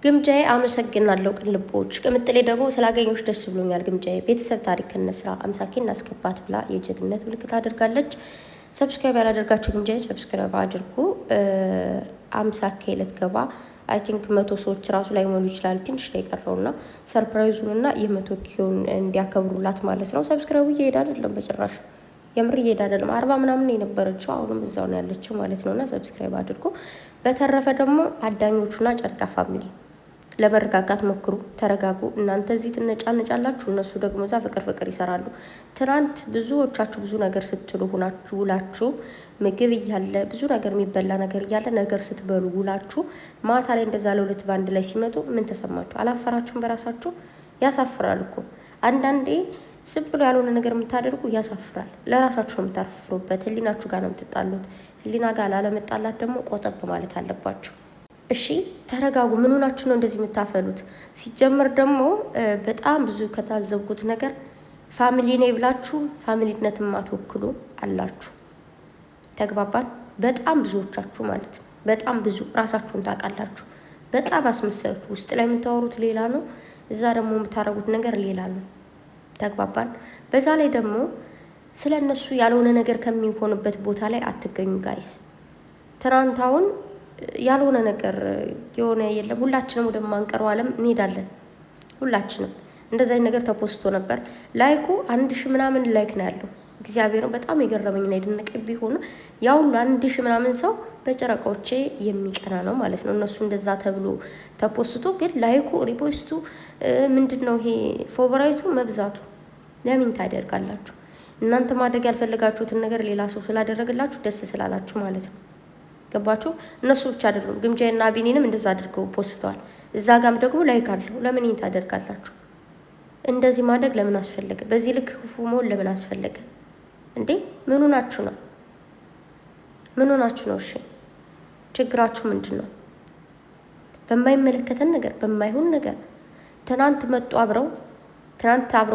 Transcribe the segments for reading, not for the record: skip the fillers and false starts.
ግምጃዬ አመሰግናለሁ ቅልቦች ቅምጥሌ ደግሞ ስላገኘሁሽ ደስ ብሎኛል። ግምጃዬ ቤተሰብ ታሪክ እንስራ 50K እናስገባት ብላ የጀግንነት ምልክት አድርጋለች። ሰብስክራይብ ያላደርጋችሁ ግምጃዬ ሰብስክራይብ አድርጉ። 50K ልትገባ አይ ቲንክ 100 ሰዎች ራሱ ላይ ሞሉ ይችላል። ትንሽ ላይ ቀረውና ሰርፕራይዙንና የ100Kውን እንዲያከብሩላት ማለት ነው። ሰብስክራይቡ እየሄደ አይደለም በጭራሽ የምር እየሄደ አይደለም። 40 ምናምን የነበረችው አሁንም እዛው ነው ያለችው ማለት ነውና ሰብስክራይብ አድርጉ። በተረፈ ደግሞ አዳኞቹና ጨርቃ ፋሚሊ ለመረጋጋት ሞክሩ፣ ተረጋጉ። እናንተ እዚህ ትነጫነጫላችሁ፣ እነሱ ደግሞ እዛ ፍቅር ይሰራሉ። ትናንት ብዙዎቻችሁ ብዙ ነገር ስትሉ ሁናችሁ ውላችሁ ምግብ እያለ ብዙ ነገር የሚበላ ነገር እያለ ነገር ስትበሉ ውላችሁ ማታ ላይ እንደዛ ለሁለት ባንድ ላይ ሲመጡ ምን ተሰማችሁ? አላፈራችሁም? በራሳችሁ ያሳፍራል እኮ አንዳንዴ ዝም ብሎ ያልሆነ ነገር የምታደርጉ ያሳፍራል። ለራሳችሁ ነው የምታርፍሩበት። ህሊናችሁ ጋር ነው የምትጣሉት። ህሊና ጋር ላለመጣላት ደግሞ ቆጠብ ማለት አለባችሁ። እሺ ተረጋጉ። ምን ሆናችሁ ነው እንደዚህ የምታፈሉት? ሲጀመር ደግሞ በጣም ብዙ ከታዘብኩት ነገር ፋሚሊ ነኝ ብላችሁ ፋሚሊነት የማትወክሉ አላችሁ። ተግባባን? በጣም ብዙዎቻችሁ ማለት ነው። በጣም ብዙ ራሳችሁን ታውቃላችሁ። በጣም አስመሳዮች። ውስጥ ላይ የምታወሩት ሌላ ነው፣ እዛ ደግሞ የምታረጉት ነገር ሌላ ነው። ተግባባን? በዛ ላይ ደግሞ ስለ እነሱ ያልሆነ ነገር ከሚሆንበት ቦታ ላይ አትገኙ ጋይስ። ትናንታውን ያልሆነ ነገር የሆነ የለም። ሁላችንም ወደማንቀረው ዓለም እንሄዳለን። ሁላችንም እንደዛ ነገር ተፖስቶ ነበር። ላይኩ 1000 ምናምን ላይክ ነው ያለው። እግዚአብሔርን በጣም የገረመኝና የደነቀኝ ቢሆን ያው ሁሉ 1000 ምናምን ሰው በጨረቃዎቼ የሚቀና ነው ማለት ነው። እነሱ እንደዛ ተብሎ ተፖስቶ ግን ላይኩ ሪፖስቱ ምንድነው ይሄ ፎቨራይቱ መብዛቱ ለምን ታደርጋላችሁ? እናንተ ማድረግ ያልፈለጋችሁትን ነገር ሌላ ሰው ስላደረገላችሁ ደስ ስላላችሁ ማለት ነው። ገባችሁ? እነሱ ብቻ አይደሉም ግምጃዬና ቢኒንም እንደዛ አድርገው ፖስተዋል። እዛ ጋም ደግሞ ላይክ አለው። ለምን ይሄን ታደርጋላችሁ? እንደዚህ ማድረግ ለምን አስፈለገ? በዚህ ልክ ክፉ መሆን ለምን አስፈለገ እንዴ? ምኑ ናችሁ ነው? ምኑ ናችሁ ነው? እሺ ችግራችሁ ምንድን ነው? በማይመለከተን ነገር በማይሆን ነገር ትናንት መጡ አብረው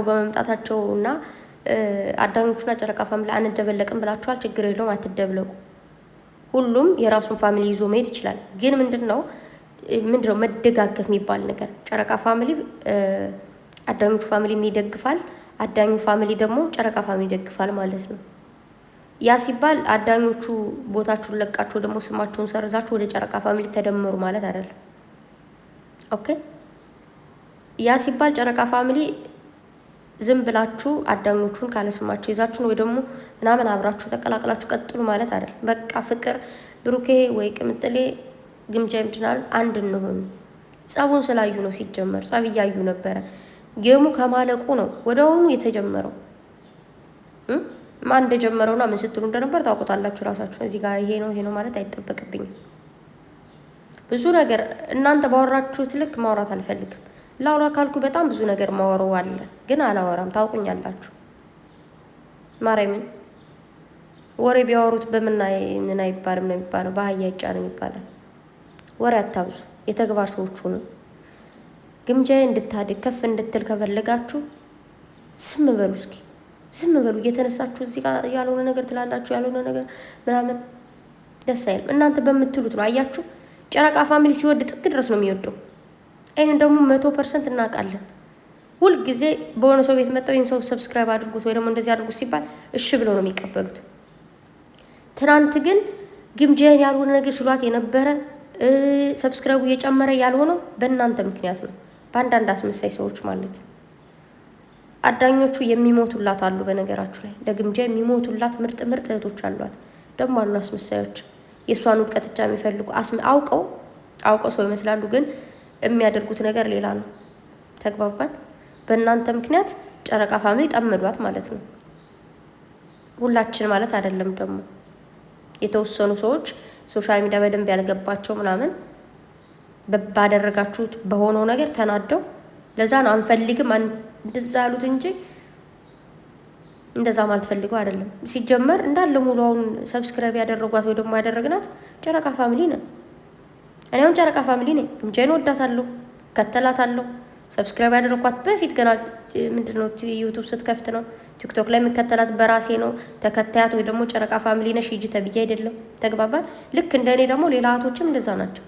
በመምጣታቸውና አዳኞቹና ጨረቃ ፋሚሊ አንደበለቅም ብላችኋል። ችግር የለውም አትደብለቁ። ሁሉም የራሱን ፋሚሊ ይዞ መሄድ ይችላል። ግን ምንድነው መደጋገፍ የሚባል ነገር ጨረቃ ፋሚሊ አዳኞቹ ፋሚሊን ይደግፋል፣ አዳኙ ፋሚሊ ደግሞ ጨረቃ ፋሚሊ ይደግፋል ማለት ነው። ያ ሲባል አዳኞቹ ቦታችሁን ለቃችሁ ደግሞ ስማችሁን ሰርዛችሁ ወደ ጨረቃ ፋሚሊ ተደመሩ ማለት አይደለም። ኦኬ። ያ ሲባል ጨረቃ ፋሚሊ ዝም ብላችሁ አዳኞቹን ካለ ስማችሁ ይዛችሁን ወይ ደግሞ ምናምን አብራችሁ ተቀላቅላችሁ ቀጥሉ ማለት አይደለም። በቃ ፍቅር ብሩኬ ወይ ቅምጥሌ ግምጃ ይምድናል አንድ እንሆን። ጸቡን ስላዩ ነው ሲጀመር ጸብ እያዩ ነበረ። ጌሙ ከማለቁ ነው ወደውኑ የተጀመረው። ማን እንደጀመረውና ምን ስትሉ እንደነበር ታውቁታላችሁ ራሳችሁ። እዚህ ጋር ይሄ ነው ማለት አይጠበቅብኝም። ብዙ ነገር እናንተ ባወራችሁት ልክ ማውራት አልፈልግም። ላውራ ካልኩ በጣም ብዙ ነገር ማወራው አለ፣ ግን አላወራም። ታውቁኛላችሁ። ማርያምን ወሬ ቢያወሩት ምን አይባልም ነው የሚባለው፣ በአህያ ይጫንም ይባላል። ወሬ አታብዙ፣ የተግባር ሰዎች ሁኑ። ግምጃዬ እንድታድግ ከፍ እንድትል ከፈለጋችሁ ዝም በሉ። እስኪ ዝም በሉ። እየተነሳችሁ እዚህ ጋር ያልሆነ ነገር ትላላችሁ፣ ያልሆነ ነገር ምናምን ደስ አይልም። እናንተ በምትሉት ነው። አያችሁ፣ ጨረቃ ፋሚሊ ሲወድ ጥግ ድረስ ነው የሚወደው። አይን ደግሞ 100% እናውቃለን። ሁል ጊዜ በሆነ ሰው ቤት መጣው ይሄን ሰው ሰብስክራይብ አድርጉት ወይ ደግሞ እንደዚህ አድርጉት ሲባል እሺ ብለው ነው የሚቀበሉት። ትናንት ግን ግምጃዬን ያልሆነ ነገር ሽሏት የነበረ ሰብስክራይቡ እየጨመረ ያልሆነው በእናንተ ምክንያት ነው፣ በአንዳንድ አስመሳይ ሰዎች ማለት ነው። አዳኞቹ የሚሞቱላት አሉ። በነገራችሁ ላይ ለግምጃ የሚሞቱላት ምርጥ እህቶች አሏት። ደግሞ አሉ አስመሳዮች፣ የእሷን ውድቀት ብቻ የሚፈልጉ አውቀው ሰው ይመስላሉ ግን የሚያደርጉት ነገር ሌላ ነው። ተግባባን? በእናንተ ምክንያት ጨረቃ ፋሚሊ ጠመዷት ማለት ነው። ሁላችን ማለት አይደለም። ደግሞ የተወሰኑ ሰዎች ሶሻል ሚዲያ በደንብ ያልገባቸው ምናምን ባደረጋችሁት በሆነው ነገር ተናደው ለዛ ነው አንፈልግም እንደዛ አሉት እንጂ እንደዛ ማለት ፈልገው አይደለም። ሲጀመር እንዳለ ሙሉውን ሰብስክራይብ ያደረጓት ወይ ደግሞ ያደረግናት ጨረቃ ፋሚሊ ነን። እኔ አሁን ጨረቃ ፋሚሊ ነኝ። ግምጃዬን ወዳታለሁ፣ ከተላታለሁ። ሰብስክራይብ ያደረኳት በፊት ገና ምንድነው ዩቲዩብ ስትከፍት ነው። ቲክቶክ ላይ የምከተላት በራሴ ነው። ተከታያት ወይ ደግሞ ጨረቃ ፋሚሊ ነሽ ሂጂ ተብዬ አይደለም። ተግባባን? ልክ እንደኔ ደግሞ ሌላ እህቶችም እንደዛ ናቸው።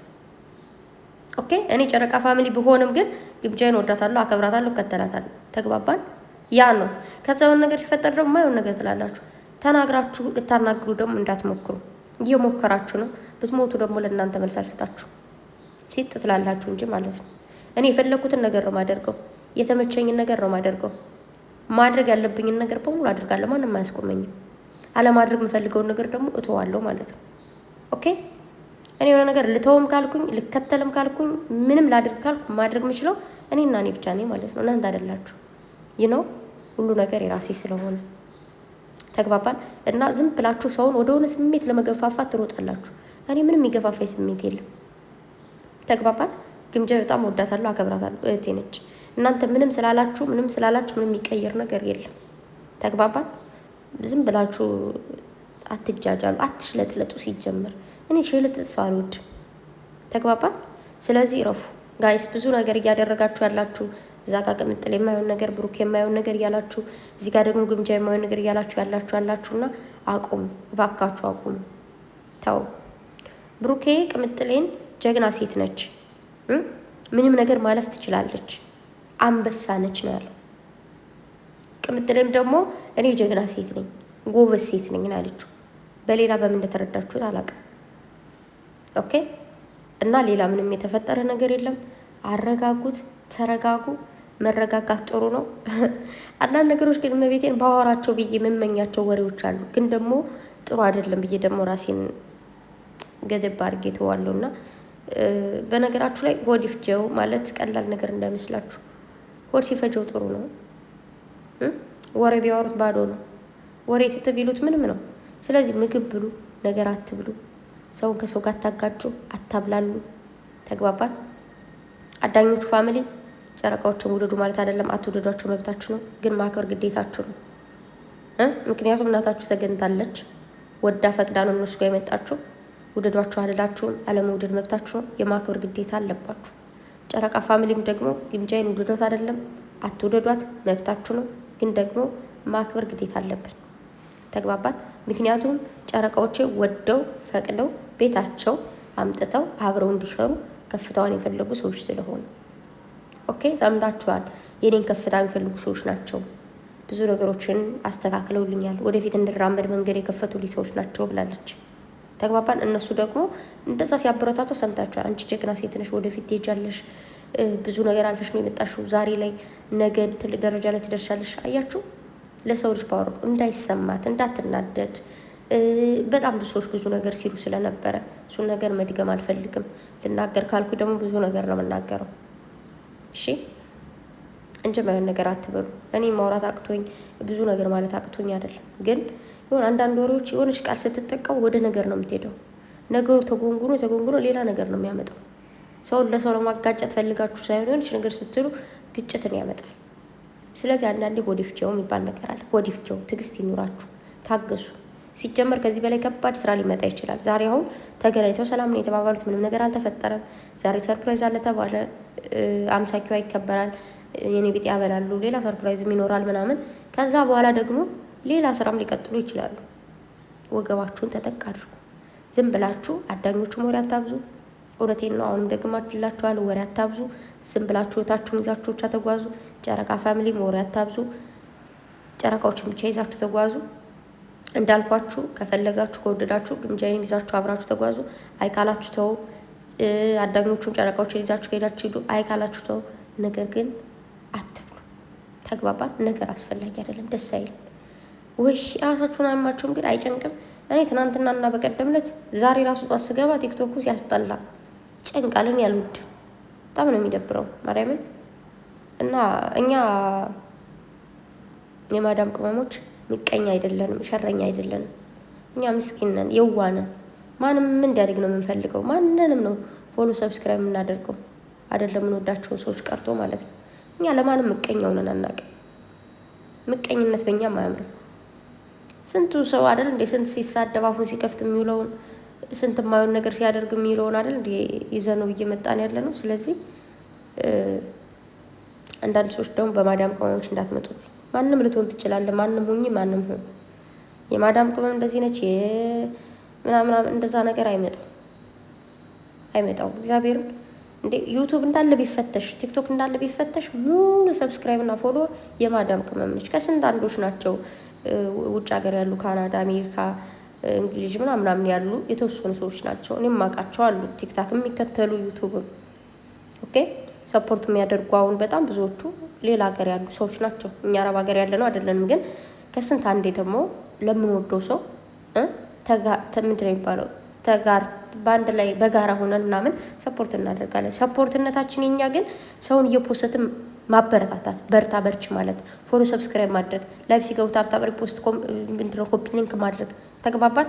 ኦኬ እኔ ጨረቃ ፋሚሊ ብሆንም ግን ግምጃዬን ወዳታለሁ፣ አከብራታለሁ፣ እከተላታለሁ። ተግባባን? ያ ነው። ከዛ የሆነ ነገር ሲፈጠር ደግሞ የማይሆን ነገር ትላላችሁ። ተናግራችሁ ልታናግሩ ደግሞ እንዳትሞክሩ። እየሞከራችሁ ነው። ብትሞቱ ደግሞ ለእናንተ መልስ አልሰጣችሁ ሲጥ ትላላችሁ እንጂ ማለት ነው። እኔ የፈለኩትን ነገር ነው ማደርገው፣ የተመቸኝን ነገር ነው ማደርገው። ማድረግ ያለብኝን ነገር በሙሉ አድርጋለሁ። ማንም አያስቆመኝም። አለማድረግ የምፈልገውን ነገር ደግሞ እተዋለሁ ማለት ነው። ኦኬ እኔ የሆነ ነገር ልተውም ካልኩኝ ልከተልም ካልኩኝ ምንም ላድርግ ካልኩ ማድረግ የምችለው እኔና እኔ ብቻ ነኝ ማለት ነው። እናንተ አይደላችሁ። ነው ሁሉ ነገር የራሴ ስለሆነ ተግባባን። እና ዝም ብላችሁ ሰውን ወደሆነ ስሜት ለመገፋፋት ትሮጣላችሁ። እኔ ምንም የሚገፋፋኝ ስሜት የለም። ተግባባን። ግምጃ በጣም ወዳታለሁ፣ አከብራታለሁ። እህቴ ነች። እናንተ ምንም ስላላችሁ ምንም የሚቀየር ነገር የለም። ተግባባን። ዝም ብላችሁ አትጃጃሉ፣ አትሽለጥለጡ። ሲጀምር እኔ ሽልጥ ሰው አልወድም። ተግባባን። ስለዚህ ረፉ ጋይስ። ብዙ ነገር እያደረጋችሁ ያላችሁ እዛ ጋር ቅምጥል የማይሆን ነገር፣ ብሩክ የማይሆን ነገር እያላችሁ እዚህ ጋር ደግሞ ግምጃ የማይሆን ነገር እያላችሁ ያላችሁና አቁሙ፣ እባካችሁ አቁሙ። ተው። ብሩኬ ቅምጥሌን ጀግና ሴት ነች፣ ምንም ነገር ማለፍ ትችላለች፣ አንበሳ ነች ነው ያለው። ቅምጥሌም ደግሞ እኔ ጀግና ሴት ነኝ፣ ጎበዝ ሴት ነኝ አለችው። በሌላ በምን እንደተረዳችሁት አላውቅም። ኦኬ እና ሌላ ምንም የተፈጠረ ነገር የለም። አረጋጉት፣ ተረጋጉ። መረጋጋት ጥሩ ነው። አንዳንድ ነገሮች ግን እመቤቴን ባወራቸው ብዬ የምመኛቸው ወሬዎች አሉ፣ ግን ደግሞ ጥሩ አይደለም ብዬ ደግሞ ራሴን ገደብ አድርጌ ተዋለሁና በነገራችሁ ላይ ሆድ ይፍጀው ማለት ቀላል ነገር እንዳይመስላችሁ። ሆድ ሲፈጀው ጥሩ ነው። ወሬ ቢያወሩት ባዶ ነው። ወሬ ትትቢሉት ምንም ነው። ስለዚህ ምግብ ብሉ፣ ነገር አትብሉ። ሰውን ከሰው ጋር አታጋጩ፣ አታብላሉ። ተግባባን። አዳኞቹ ፋሚሊ ጨረቃዎችን ውደዱ ማለት አይደለም፣ አትውደዷቸው መብታችሁ ነው፣ ግን ማክበር ግዴታችሁ ነው። ምክንያቱም እናታችሁ ተገንታለች፣ ወዳ ፈቅዳ ነው እነሱ ጋር የመጣችሁ። ውደዷችሁ አልላችሁም፣ አለመውደድ መብታችሁ ነው፣ የማክበር ግዴታ አለባችሁ። ጨረቃ ፋሚሊም ደግሞ ግምጃዬን ውደዷት አይደለም አትውደዷት መብታችሁ ነው፣ ግን ደግሞ ማክበር ግዴታ አለብን። ተግባባን። ምክንያቱም ጨረቃዎቼ ወደው ፈቅደው ቤታቸው አምጥተው አብረው እንዲሰሩ ከፍታዋን የፈለጉ ሰዎች ስለሆኑ ኦኬ፣ ሰምታችኋል። የኔን ከፍታ የሚፈልጉ ሰዎች ናቸው። ብዙ ነገሮችን አስተካክለውልኛል፣ ወደፊት እንድራመድ መንገድ የከፈቱልኝ ሰዎች ናቸው ብላለች። ተግባባን። እነሱ ደግሞ እንደዛ ሲያበረታቱ ሰምታችኋል። አንቺ ጀግና ሴት ነሽ፣ ወደፊት ትሄጃለሽ፣ ብዙ ነገር አልፈሽ ነው የመጣሽው፣ ዛሬ ላይ ነገ ትልቅ ደረጃ ላይ ትደርሻለሽ። አያችሁ፣ ለሰው ልጅ ፓወር እንዳይሰማት እንዳትናደድ በጣም ብዙ ሰዎች ብዙ ነገር ሲሉ ስለነበረ እሱን ነገር መድገም አልፈልግም። ልናገር ካልኩ ደግሞ ብዙ ነገር ነው የምናገረው። እሺ እንጂ ማየን ነገር አትበሉ። እኔ ማውራት አቅቶኝ ብዙ ነገር ማለት አቅቶኝ አይደለም፣ ግን የሆነ አንዳንድ ወሬዎች የሆነች ቃል ስትጠቀሙ ወደ ነገር ነው የምትሄደው። ነገሩ ተጎንጉኖ ሌላ ነገር ነው የሚያመጣው። ሰውን ለሰው ለማጋጨት ፈልጋችሁ ሳይሆን የሆነች ነገር ስትሉ ግጭትን ያመጣል። ስለዚህ አንዳንዴ ሆዲፍቸው የሚባል ነገር አለ። ሆዲፍቸው፣ ትዕግስት ይኑራችሁ፣ ታገሱ። ሲጀመር ከዚህ በላይ ከባድ ስራ ሊመጣ ይችላል። ዛሬ አሁን ተገናኝተው ሰላም ነው የተባባሉት፣ ምንም ነገር አልተፈጠረም። ዛሬ ሰርፕራይዝ አለ ተባለ፣ አምሳኪዋ ይከበራል፣ የኔ ቤት ያበላሉ፣ ሌላ ሰርፕራይዝም ይኖራል ምናምን። ከዛ በኋላ ደግሞ ሌላ ስራም ሊቀጥሉ ይችላሉ። ወገባችሁን ተጠቅ አድርጉ። ዝም ብላችሁ አዳኞቹም ወሬ አታብዙ። እውነቴን ነው። አሁንም ደግማችሁላችኋል፣ ወሬ አታብዙ። ዝም ብላችሁ እታችሁን ይዛችሁ ብቻ ተጓዙ። ጨረቃ ፋሚሊም ወሬ አታብዙ። ጨረቃዎችን ብቻ ይዛችሁ ተጓዙ። እንዳልኳችሁ ከፈለጋችሁ ከወደዳችሁ ግምጃዬን ይዛችሁ አብራችሁ ተጓዙ። አይ ካላችሁ ተው። አዳኞቹን ጨረቃዎችን ይዛችሁ ከሄዳችሁ ሂዱ። አይ ካላችሁ ተው። ነገር ግን አትብሉ። ተግባባን። ነገር አስፈላጊ አይደለም፣ ደስ አይልም ወይ? ራሳችሁን አያማችሁም? ግን አይጨንቅም? እኔ ትናንትናና በቀደምለት ዛሬ ራሱ ስገባ ቲክቶኩ ሲያስጠላ ጨንቃልን ያልውድ በጣም ነው የሚደብረው ማርያምን። እና እኛ የማዳም ቅመሞች ምቀኛ አይደለንም፣ ሸረኛ አይደለንም። እኛ ምስኪን ነን፣ የዋህ ነን። ማንም እንዲያድግ ነው የምንፈልገው። ማንንም ነው ፎሎ ሰብስክራይብ የምናደርገው አይደለም፣ የምንወዳቸውን ሰዎች ቀርቶ ማለት ነው። እኛ ለማንም ምቀኛ ሆነን አናውቅም። ምቀኝነት በእኛም አያምርም። ስንቱ ሰው አይደል እንዴ ስንት ሲሳደብ አፉን ሲከፍት የሚውለውን፣ ስንት የማይሆን ነገር ሲያደርግ የሚውለውን አይደል እንዴ ይዘነው እየመጣን ያለ ነው። ስለዚህ አንዳንድ ሰዎች ደግሞ በማዳም ቅመሞች እንዳትመጡብኝ። ማንም ልትሆን ትችላለህ። ማንም ሁኚ፣ ማንም ሁን። የማዳም ቅመም እንደዚህ ነች ምናምን እንደዛ ነገር አይመጣውም። እግዚአብሔርን እንዴ ዩቱብ እንዳለ ቢፈተሽ ቲክቶክ እንዳለ ቢፈተሽ ሙሉ ሰብስክራይብ እና ፎሎወር የማዳም ቅመም ነች። ከስንት አንዶች ናቸው ውጭ ሀገር ያሉ ካናዳ፣ አሜሪካ፣ እንግሊዝ ምናምን ያሉ የተወሰኑ ሰዎች ናቸው። እኔም ማውቃቸው አሉ ቲክታክ የሚከተሉ ዩቱብም ኦኬ ሰፖርት የሚያደርጉ አሁን በጣም ብዙዎቹ ሌላ ሀገር ያሉ ሰዎች ናቸው። እኛ አረብ ሀገር ያለ ነው አይደለንም። ግን ከስንት አንዴ ደግሞ ለምንወደው ሰው ምንድን ነው የሚባለው ተጋር በአንድ ላይ በጋራ ሆነን ምናምን ሰፖርት እናደርጋለን። ሰፖርትነታችን የኛ ግን ሰውን እየፖስትም ማበረታታት፣ በርታ በርች ማለት፣ ፎሎ ሰብስክራይብ ማድረግ፣ ላይቭ ሲገቡ ታብታብ ሪፖስት ምንድነው ኮፒ ሊንክ ማድረግ፣ ተግባባን?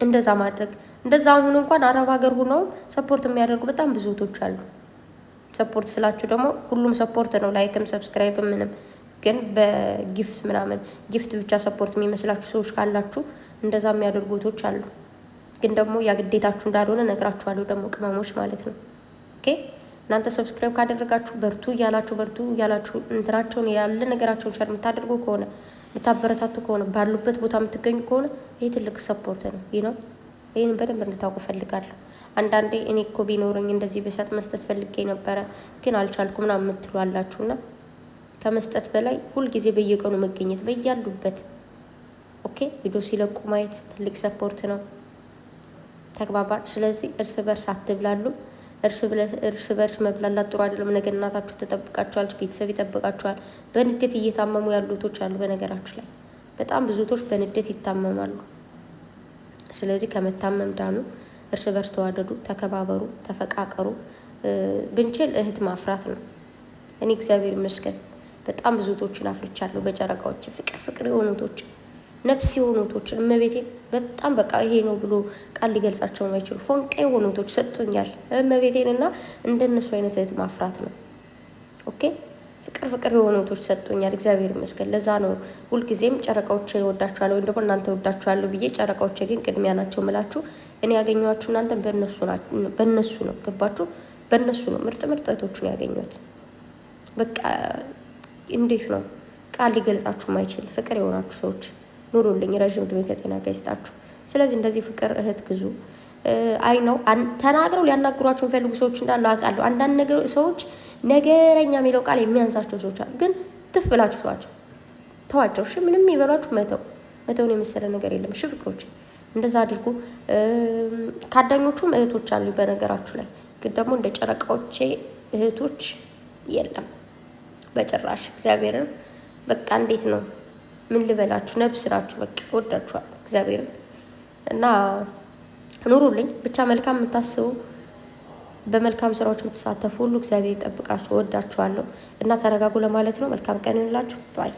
እንደዛ ማድረግ እንደዛ አሁን እንኳን አረብ ሀገር ሆነው ሰፖርት የሚያደርጉ በጣም ብዙ እህቶች አሉ። ሰፖርት ስላችሁ ደግሞ ሁሉም ሰፖርት ነው፣ ላይክም ሰብስክራይብ ምንም። ግን በጊፍት ምናምን ጊፍት ብቻ ሰፖርት የሚመስላችሁ ሰዎች ካላችሁ እንደዛ የሚያደርጉ እህቶች አሉ። ግን ደግሞ ያ ግዴታችሁ እንዳልሆነ ነግራችኋለሁ። ደግሞ ቅመሞች ማለት ነው። ኦኬ እናንተ ሰብስክራይብ ካደረጋችሁ በርቱ እያላችሁ እንትናቸውን ያለ ነገራቸውን ሸር የምታደርጉ ከሆነ የምታበረታቱ ከሆነ ባሉበት ቦታ የምትገኙ ከሆነ ይህ ትልቅ ሰፖርት ነው። ይህ ነው። ይህን በደንብ እንድታውቁ ፈልጋለሁ። አንዳንዴ እኔ እኮ ቢኖረኝ እንደዚህ በሰጥ መስጠት ፈልጌ ነበረ ግን አልቻልኩ ምናምን የምትሉ አላችሁና ከመስጠት በላይ ሁልጊዜ በየቀኑ መገኘት በያሉበት ኦኬ ቪዲዮ ሲለቁ ማየት ትልቅ ሰፖርት ነው። ተግባባን? ስለዚህ እርስ በርስ አትብላሉ። እርስ በርስ መብላላት ጥሩ አይደለም። ነገ እናታችሁ ትጠብቃችኋለች፣ ቤተሰብ ይጠብቃችኋል። በንዴት እየታመሙ ያሉ እህቶች አሉ። በነገራችሁ ላይ በጣም ብዙ እህቶች በንዴት ይታመማሉ። ስለዚህ ከመታመም ዳኑ። እርስ በርስ ተዋደዱ፣ ተከባበሩ፣ ተፈቃቀሩ። ብንችል እህት ማፍራት ነው። እኔ እግዚአብሔር ይመስገን በጣም ብዙ እህቶችን አፍርቻለሁ። በጨረቃዎች ፍቅር የሆኑ እህቶችን ነፍስ የሆኑ እህቶችን እመቤቴን በጣም በቃ ይሄ ነው ብሎ ቃል ሊገልጻቸው የማይችሉ ፎንቃ የሆኑ እህቶች ሰጥቶኛል። እመቤቴን እና እንደነሱ አይነት እህት ማፍራት ነው። ኦኬ ፍቅር የሆኑ እህቶች ሰጥቶኛል። እግዚአብሔር ይመስገን። ለዛ ነው ሁልጊዜም ጨረቃዎች ወዳችኋለሁ ወይም ደግሞ እናንተ ወዳችኋለሁ ብዬ ጨረቃዎች ግን ቅድሚያ ናቸው ምላችሁ። እኔ ያገኘኋችሁ እናንተን በእነሱ ነው። ገባችሁ? በእነሱ ነው ምርጥ እህቶችን ያገኘሁት። በቃ እንዴት ነው ቃል ሊገልጻችሁ ማይችል ፍቅር የሆናችሁ ሰዎች ኑሩልኝ። ረዥም ዕድሜ ከጤና ጋር ይስጣችሁ። ስለዚህ እንደዚህ ፍቅር እህት ግዙ። አይ ነው ተናግረው ሊያናግሯቸው የሚፈልጉ ሰዎች እንዳሉ አውቃለሁ። አንዳንድ ሰዎች ነገረኛ የሚለው ቃል የሚያንሳቸው ሰዎች አሉ። ግን ትፍ ብላችሁ ተዋቸው። እሺ ምንም ይበሏችሁ መተውን የመሰለ ነገር የለም። እሺ ፍቅሮች እንደዛ አድርጉ። ካዳኞቹም እህቶች አሉ በነገራችሁ ላይ። ግን ደግሞ እንደ ጨረቃዎቼ እህቶች የለም በጭራሽ። እግዚአብሔርን በቃ እንዴት ነው ምን ልበላችሁ፣ ነብስ ናችሁ። በቃ ወዳችኋለሁ እግዚአብሔርን እና ኑሩልኝ። ብቻ መልካም የምታስቡ በመልካም ስራዎች የምትሳተፉ ሁሉ እግዚአብሔር ይጠብቃችሁ። ወዳችኋለሁ እና ተረጋጉ ለማለት ነው። መልካም ቀን እንላችሁ ባይ